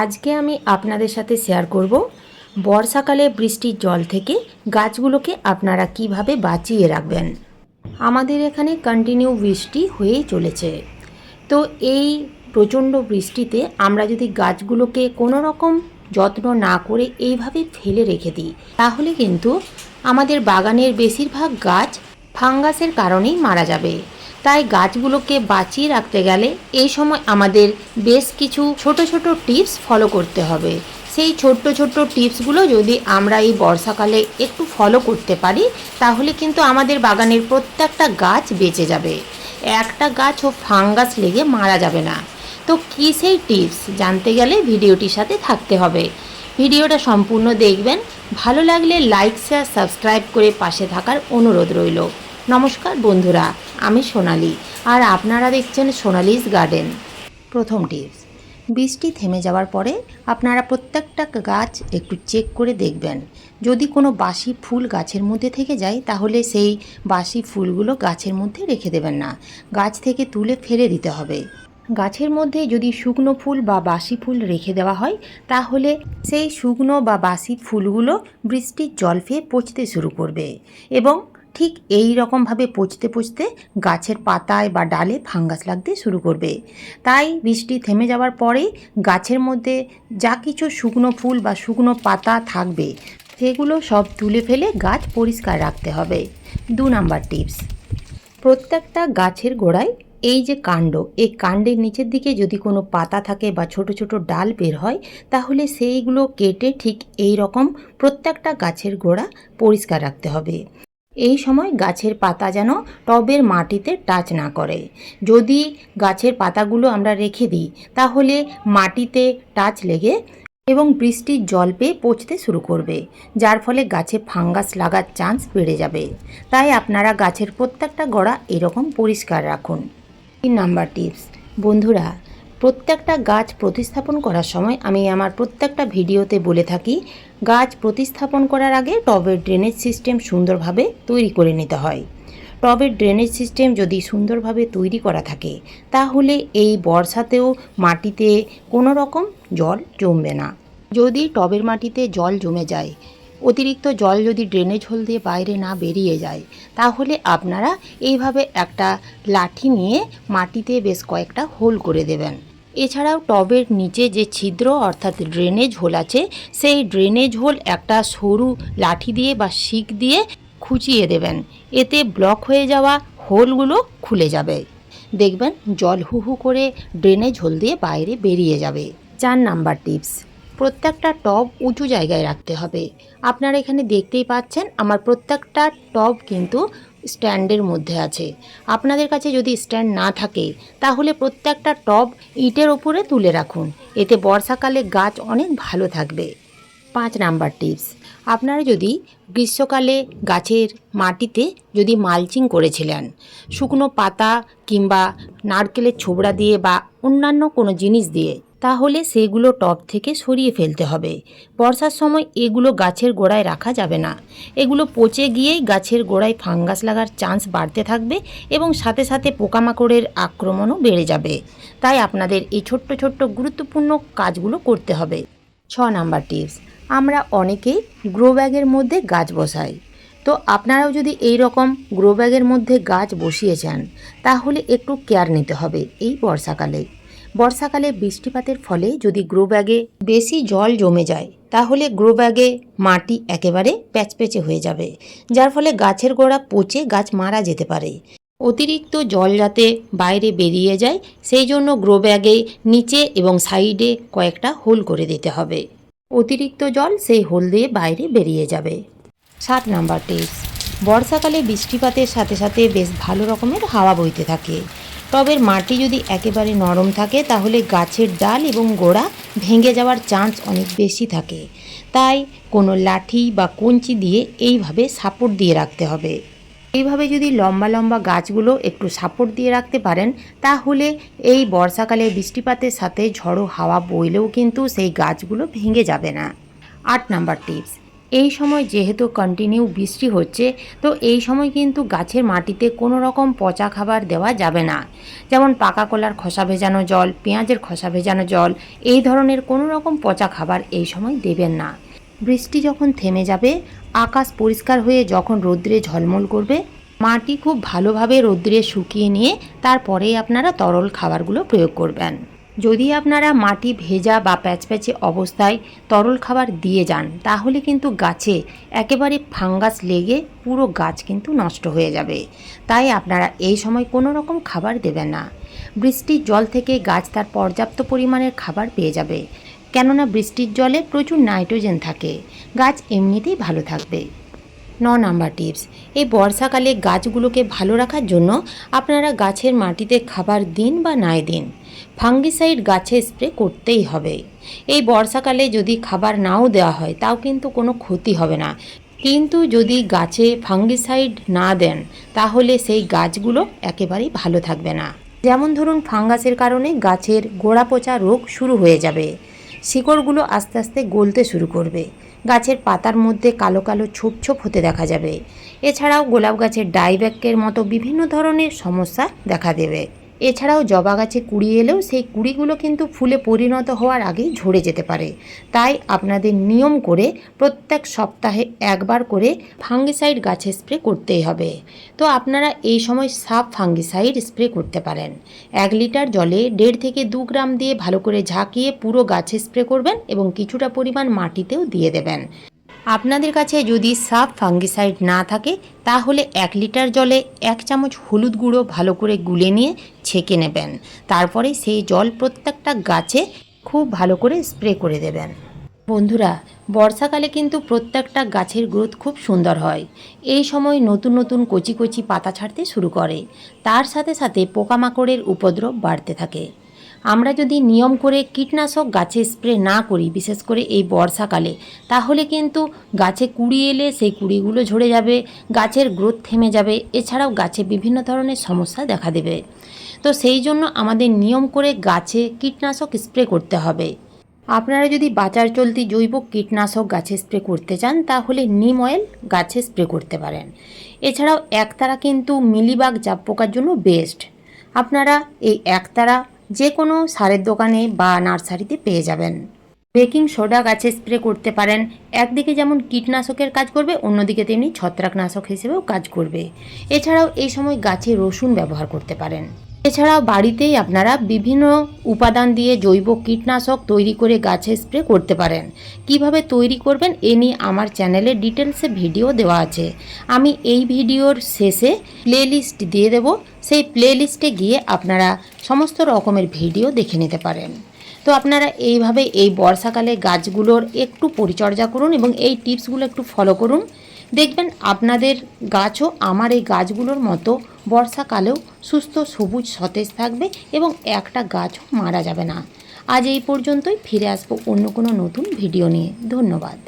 আজকে আমি আপনাদের সাথে শেয়ার করব বর্ষাকালে বৃষ্টির জল থেকে গাছগুলোকে আপনারা কিভাবে বাঁচিয়ে রাখবেন। আমাদের এখানে কন্টিনিউ বৃষ্টি হয়েই চলেছে। তো এই প্রচণ্ড বৃষ্টিতে আমরা যদি গাছগুলোকে কোনো রকম যত্ন না করে এইভাবে ফেলে রেখে দিই, তাহলে কিন্তু আমাদের বাগানের বেশিরভাগ গাছ ফাঙ্গাসের কারণেই মারা যাবে। তাই গাছগুলোকে বাঁচিয়ে রাখতে গেলে এই সময় আমাদের বেশ কিছু ছোট ছোট টিপস ফলো করতে হবে। সেই ছোট্ট ছোট্ট টিপসগুলো যদি আমরা এই বর্ষাকালে একটু ফলো করতে পারি, তাহলে কিন্তু আমাদের বাগানের প্রত্যেকটা গাছ বেঁচে যাবে, একটা গাছও ফাঙ্গাস লেগে মারা যাবে না। তো কী সেই টিপস জানতে গেলে ভিডিওটির সাথে থাকতে হবে। ভিডিওটা সম্পূর্ণ দেখবেন, ভালো লাগলে লাইক শেয়ার সাবস্ক্রাইব করে পাশে থাকার অনুরোধ রইল। নমস্কার বন্ধুরা, আমি সোনালি আর আপনারা দেখছেন সোনালিস গার্ডেন। প্রথম টিপস, বৃষ্টি থেমে যাওয়ার পরে আপনারা প্রত্যেকটা গাছ একটু চেক করে দেখবেন। যদি কোনো বাসি ফুল গাছের মধ্যে থেকে যায়, তাহলে সেই বাসি ফুলগুলো গাছের মধ্যে রেখে দেবেন না, গাছ থেকে তুলে ফেলে দিতে হবে। গাছের মধ্যে যদি শুকনো ফুল বা বাসি ফুল রেখে দেওয়া হয়, তাহলে সেই শুকনো বা বাসি ফুলগুলো বৃষ্টির জল পেয়ে পচতে শুরু করবে এবং ঠিক এই রকমভাবে পচতে পচতে গাছের পাতায় বা ডালে ফাঙ্গাস লাগতে শুরু করবে। তাই বৃষ্টি থেমে যাওয়ার পরেই গাছের মধ্যে যা কিছু শুকনো ফুল বা শুকনো পাতা থাকবে, সেগুলো সব তুলে ফেলে গাছ পরিষ্কার রাখতে হবে। 2 নাম্বার টিপস, প্রত্যেকটা গাছের গোড়ায় এই যে কাণ্ড, এই কাণ্ডের নিচের দিকে যদি কোনো পাতা থাকে বা ছোট ছোট ডাল বের হয়, তাহলে সেইগুলো কেটে ঠিক এই রকম প্রত্যেকটা গাছের গোড়া পরিষ্কার রাখতে হবে। এই সময় গাছের পাতা যেন টবের মাটিতে টাচ না করে। যদি গাছের পাতাগুলো আমরা রেখে দিই, তাহলে মাটিতে টাচ লেগে এবং বৃষ্টির জল পেয়ে পচতে শুরু করবে, যার ফলে গাছে ফাঙ্গাস লাগার চান্স বেড়ে যাবে। তাই আপনারা গাছের প্রত্যেকটা গোড়া এরকম পরিষ্কার রাখুন। 3 নাম্বার টিপস, বন্ধুরা, প্রত্যেকটা গাছ প্রতিস্থাপন করার সময় আমি আমার প্রত্যেকটা ভিডিওতে বলে থাকি, গাছ প্রতিস্থাপন করার আগে টবের ড্রেনেজ সিস্টেম সুন্দরভাবে তৈরি করে নিতে হয়। টবের ড্রেনেজ সিস্টেম যদি সুন্দরভাবে তৈরি করা থাকে, তাহলে এই বর্ষাতেও মাটিতে কোনো রকম জল জমবে না। যদি টবের মাটিতে জল জমে যায়, অতিরিক্ত জল যদি ড্রেনেজ হোল দিয়ে বাইরে না বেরিয়ে যায়, তাহলে আপনারা এইভাবে একটা লাঠি নিয়ে মাটিতে বেশ কয়েকটা হোল করে দেবেন। এছাড়াও টবের নিচে যে ছিদ্র অর্থাৎ ড্রেনেজ হোল আছে, সেই ড্রেনেজ হোল একটা সরু লাঠি দিয়ে বা শিক দিয়ে খুঁচিয়ে দেবেন। এতে ব্লক হয়ে যাওয়া হোলগুলো খুলে যাবে, দেখবেন জল হু হু করে ড্রেনেজ হোল দিয়ে বাইরে বেরিয়ে যাবে। 4 নাম্বার টিপস, প্রত্যেকটা টব উঁচু জায়গায় রাখতে হবে। আপনারা এখানে দেখতেই পাচ্ছেন আমার প্রত্যেকটা টব কিন্তু স্ট্যান্ডের মধ্যে আছে। আপনাদের কাছে যদি স্ট্যান্ড না থাকে, তাহলে প্রত্যেকটা টব ইটের ওপরে তুলে রাখুন, এতে বর্ষাকালে গাছ অনেক ভালো থাকবে। 5 নাম্বার টিপস, আপনারা যদি গ্রীষ্মকালে গাছের মাটিতে যদি মালচিং করেছিলেন, শুকনো পাতা কিংবা নারকেলের ছোবড়া দিয়ে বা অন্যান্য কোনো জিনিস দিয়ে, তাহলে সেগুলো টব থেকে সরিয়ে ফেলতে হবে। বর্ষার সময় এগুলো গাছের গোড়ায় রাখা যাবে না, এগুলো পচে গিয়েই গাছের গোড়ায় ফাঙ্গাস লাগার চান্স বাড়তে থাকবে এবং সাথে সাথে পোকামাকড়ের আক্রমণও বেড়ে যাবে। তাই আপনাদের এই ছোট্ট ছোট্ট গুরুত্বপূর্ণ কাজগুলো করতে হবে। 6 নাম্বার টিপস, আমরা অনেকেই গ্রো ব্যাগের মধ্যে গাছ বসাই। তো আপনারাও যদি এই রকম গ্রো ব্যাগের মধ্যে গাছ বসিয়েছেন, তাহলে একটু কেয়ার নিতে হবে। এই বর্ষাকালে বৃষ্টিপাতের ফলে যদি গ্রো ব্যাগে বেশি জল জমে যায়, তাহলে গ্রো ব্যাগে মাটি একেবারে প্যাচপ্যাচে হয়ে যাবে, যার ফলে গাছের গোড়া পচে গাছ মারা যেতে পারে। অতিরিক্ত জল যাতে বাইরে বেরিয়ে যায়, সেই জন্য গ্রো ব্যাগে নিচে এবং সাইডে কয়েকটা হোল করে দিতে হবে, অতিরিক্ত জল সেই হোল দিয়ে বাইরে বেরিয়ে যাবে। 7 নাম্বার টিপস, বর্ষাকালে বৃষ্টিপাতের সাথে সাথে বেশ ভালো রকমের হাওয়া বইতে থাকে। টবের মাটি যদি একেবারে নরম থাকে, তাহলে গাছের ডাল এবং গোড়া ভেঙে যাওয়ার চান্স অনেক বেশি থাকে। তাই কোনো লাঠি বা কঞ্চি দিয়ে এইভাবে সাপোর্ট দিয়ে রাখতে হবে। এইভাবে যদি লম্বা লম্বা গাছগুলো একটু সাপোর্ট দিয়ে রাখতে পারেন, তাহলে এই বর্ষাকালে বৃষ্টিপাতের সাথে ঝড়ো হাওয়া বইলেও কিন্তু সেই গাছগুলো ভেঙে যাবে না। 8 নাম্বার টিপস, এই সময় যেহেতু কন্টিনিউ বৃষ্টি হচ্ছে, তো এই সময় কিন্তু গাছের মাটিতে কোনো রকম পচা খাবার দেওয়া যাবে না। যেমন পাকা কলার খোসা ভেজানো জল, পেঁয়াজের খোসা ভেজানো জল, এই ধরনের কোনো রকম পচা খাবার এই সময় দেবেন না। বৃষ্টি যখন থেমে যাবে, আকাশ পরিষ্কার হয়ে যখন রৌদ্রে ঝলমল করবে, মাটি খুব ভালোভাবে রৌদ্রে শুকিয়ে নিয়ে তারপরেই আপনারা তরল খাবারগুলো প্রয়োগ করবেন। যদি আপনারা মাটি ভেজা বা প্যাচপ্যাচে অবস্থায় তরল খাবার দিয়ে যান, তাহলে কিন্তু গাছে একেবারে ফাঙ্গাস লেগে পুরো গাছ কিন্তু নষ্ট হয়ে যাবে। তাই আপনারা এই সময় কোনো রকম খাবার দেবেন না। বৃষ্টির জল থেকে গাছ তার পর্যাপ্ত পরিমাণের খাবার পেয়ে যাবে, কেননা বৃষ্টির জলে প্রচুর নাইট্রোজেন থাকে। গাছ এমনিতেই ভালো থাকবে। 9 নাম্বার টিপস, এই বর্ষাকালে গাছগুলোকে ভালো রাখার জন্য আপনারা গাছের মাটিতে খাবার দিন বা নাই দিন, ফাঙ্গিসাইড গাছে স্প্রে করতেই হবে। এই বর্ষাকালে যদি খাবার নাও দেওয়া হয় তাও কিন্তু কোনো ক্ষতি হবে না, কিন্তু যদি গাছে ফাঙ্গিসাইড না দেন তাহলে সেই গাছগুলো একেবারেই ভালো থাকবে না। যেমন ধরুন, ফাঙ্গাসের কারণে গাছের গোড়া পচা রোগ শুরু হয়ে যাবে, শিকড়গুলো আস্তে আস্তে গলতে শুরু করবে, গাছের পাতার মধ্যে কালো কালো ছোপ ছোপ হতে দেখা যাবে। এছাড়াও গোলাপ গাছের ডাইব্যাকের মতো বিভিন্ন ধরনের সমস্যা দেখা দেবে। এছাড়াও জবা গাছে কুড়ি এলেও সেই কুড়িগুলো কিন্তু ফুলে পরিণত হওয়ার আগেই ঝরে যেতে পারে। তাই আপনাদের নিয়ম করে প্রত্যেক সপ্তাহে একবার করে ফাঙ্গিসাইড গাছে স্প্রে করতেই হবে। তো আপনারা এই সময় সাব ফাঙ্গিসাইড স্প্রে করতে পারেন। 1 লিটার জলে 1.5 থেকে 2 গ্রাম দিয়ে ভালো করে ঝাঁকিয়ে পুরো গাছে স্প্রে করবেন এবং কিছুটা পরিমাণ মাটিতেও দিয়ে দেবেন। আপনাদের কাছে যদি সাব ফাঙ্গিসাইড না থাকে তাহলে 1 লিটার জলে 1 চামচ হলুদ গুঁড়ো ভালো করে গুলে নিয়ে ছেঁকে নেবেন। তারপরে সেই জল প্রত্যেকটা গাছে খুব ভালো করে স্প্রে করে দেবেন। বন্ধুরা, বর্ষাকালে কিন্তু প্রত্যেকটা গাছের গ্রোথ খুব সুন্দর হয়। এই সময় নতুন নতুন কচি কচি পাতা ছাড়তে শুরু করে, তার সাথে সাথে পোকামাকড়ের উপদ্রব বাড়তে থাকে। আমরা যদি নিয়ম করে কীটনাশক গাছে স্প্রে না করি, বিশেষ করে এই বর্ষাকালে, তাহলে কিন্তু গাছে কুড়ি এলে সেই কুড়িগুলো ঝরে যাবে, গাছের গ্রোথ থেমে যাবে, এছাড়াও গাছে বিভিন্ন ধরনের সমস্যা দেখা দেবে। তো সেই জন্য আমাদের নিয়ম করে গাছে কীটনাশক স্প্রে করতে হবে। আপনারা যদি বাজার চলতি জৈব কীটনাশক গাছে স্প্রে করতে চান তাহলে নিম অয়েল গাছে স্প্রে করতে পারেন। এছাড়াও একতারা কিন্তু মিলিবাগ জাপ পোকার জন্য বেস্ট। আপনারা এই একতারা যে কোনো সারের দোকানে বা নার্সারিতে পেয়ে যাবেন। বেকিং সোডা গাছে স্প্রে করতে পারেন। একদিকে যেমন কীটনাশকের কাজ করবে, অন্যদিকে তেমনি ছত্রাকনাশক হিসেবেও কাজ করবে। এছাড়াও এই সময় গাছে রসুন ব্যবহার করতে পারেন। এছাড়াও বাড়িতেই আপনারা বিভিন্ন উপাদান দিয়ে জৈব কীটনাশক তৈরি করে গাছে স্প্রে করতে পারেন। কিভাবে তৈরি করবেন এ নিয়ে আমার চ্যানেলে ডিটেলসে ভিডিও দেওয়া আছে। আমি এই ভিডিওর শেষে প্লেলিস্ট দিয়ে দেব, সেই প্লেলিস্টে গিয়ে আপনারা সমস্ত রকমের ভিডিও দেখে নিতে পারেন। তো আপনারা এইভাবে এই বর্ষাকালে গাছগুলোর একটু পরিচর্যা করুন এবং এই টিপসগুলো একটু ফলো করুন। দেখবেন আপনাদের গাছও আমার এই গাছগুলোর মতো বর্ষাকালেও সুস্থ সবুজ সতেজ থাকবে এবং একটা গাছও মারা যাবে না। আজ এই পর্যন্তই, ফিরে আসবো অন্য কোনো নতুন ভিডিও নিয়ে। ধন্যবাদ।